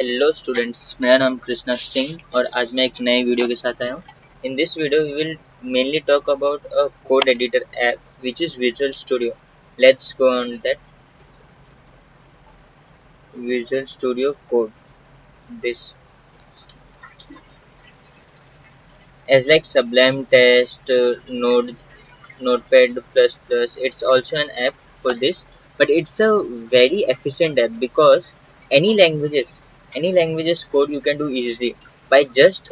Hello students, मेरा नाम कृष्णा सिंह और आज मैं एक नए वीडियो के साथ आया हूँ। In this video we will mainly talk about a code editor app which is Visual Studio. Let's go on that. Visual Studio Code. This as like Sublime Text, Notepad++. It's also an app for this, but it's a very efficient app because any languages, any languages code you can do easily by just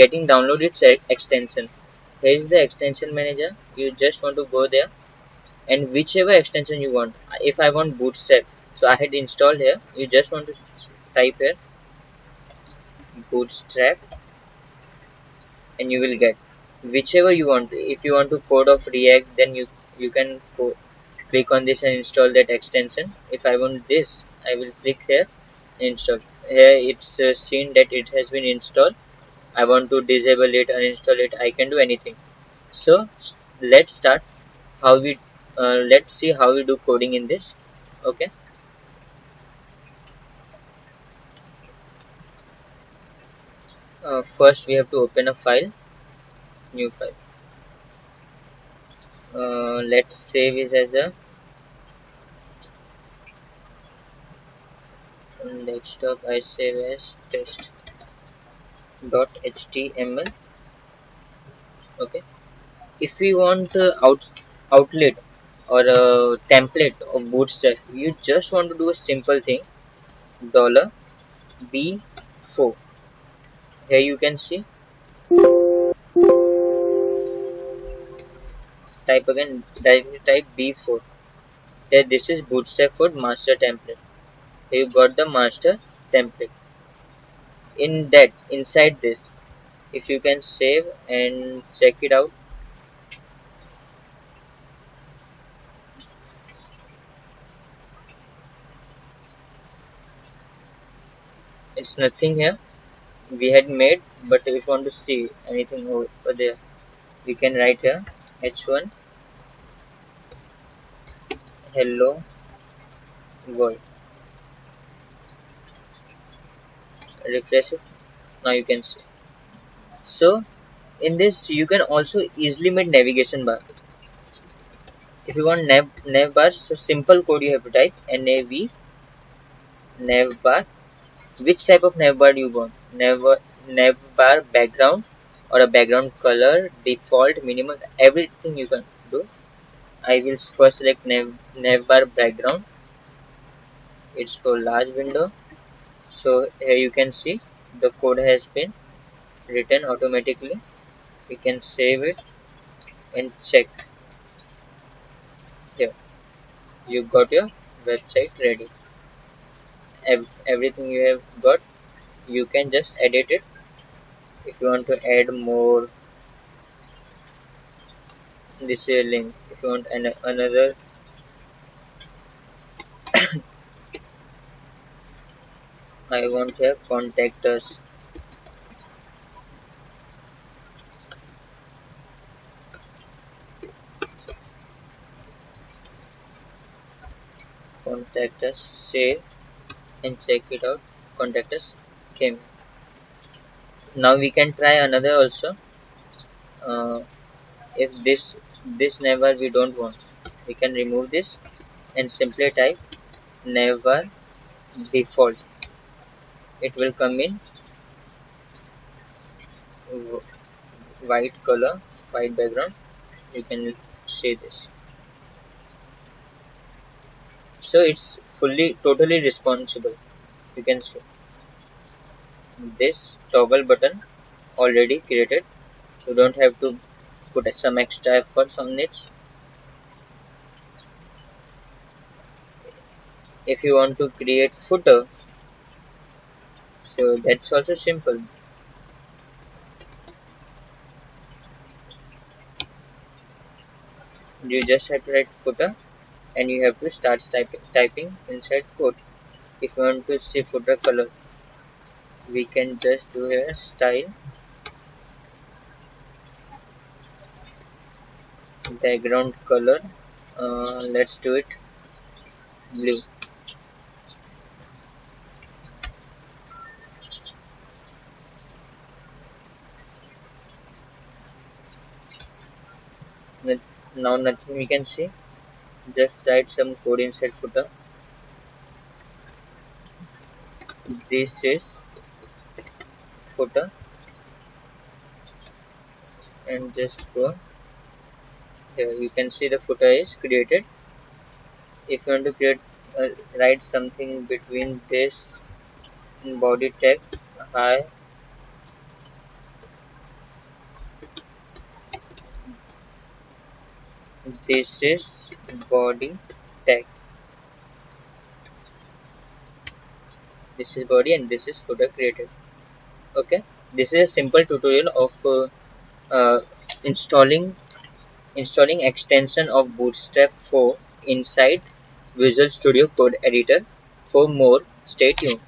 getting download its extension. Here is the extension manager. You just want to go there and whichever extension you want. If I want Bootstrap, so I had installed here. You just want to type here Bootstrap and you will get whichever you want. If you want to code of React, then you can click on this and install that extension. If I want this, I will click here, install. Here it's seen that it has been installed. I want to disable it, uninstall it, I can do anything. So let's start how we let's see how we do coding in this. Okay. First we have to open a file, new file. Let's save it as a desktop. I save as test.html. Okay. If we want outlet or a template of Bootstrap, you just want to do a simple thing, dollar $b4. Here you can see, type again, directly type b4. Here this is Bootstrap for master template. Here you got the master template. In that, inside this, if you can save and check it out, it's nothing here we had made. But if you want to see anything over there, we can write here h1 hello world. Refresh it. Now you can see. So in this you can also easily make navigation bar. If you want nav bar, so simple code you have to type nav bar. Which type of nav bar you want? Nav bar background or a background color, default, minimal, everything you can do. I will first select nav bar background. It's for large window. So here you can see the code has been written automatically. You can save it and check. Here you got your website ready. Everything you have got, you can just edit it. If you want to add more, this is a link. If you want another, I want here contact us. Contact us, save and check it out. Contact us came. Now we can try another also. If this never we don't want, we can remove this and simply type never default. It will come in white color, white background. You can see this. So it's fully totally responsible. You can see this toggle button already created. You don't have to put some extra efforts on it. If you want to create footer, so that's also simple. You just have to write footer and you have to start typing inside code. If you want to see footer color, we can just do a style background color. Let's do it blue. Now nothing we can see. Just write some code inside footer. This is footer, and just go here. You can see the footer is created. If you want to create, write something between this and body tag. Hi, this is body tag. This is body and this is footer created. Okay, this is a simple tutorial of uh, installing extension of Bootstrap 4 inside Visual Studio Code Editor. For more, stay tuned.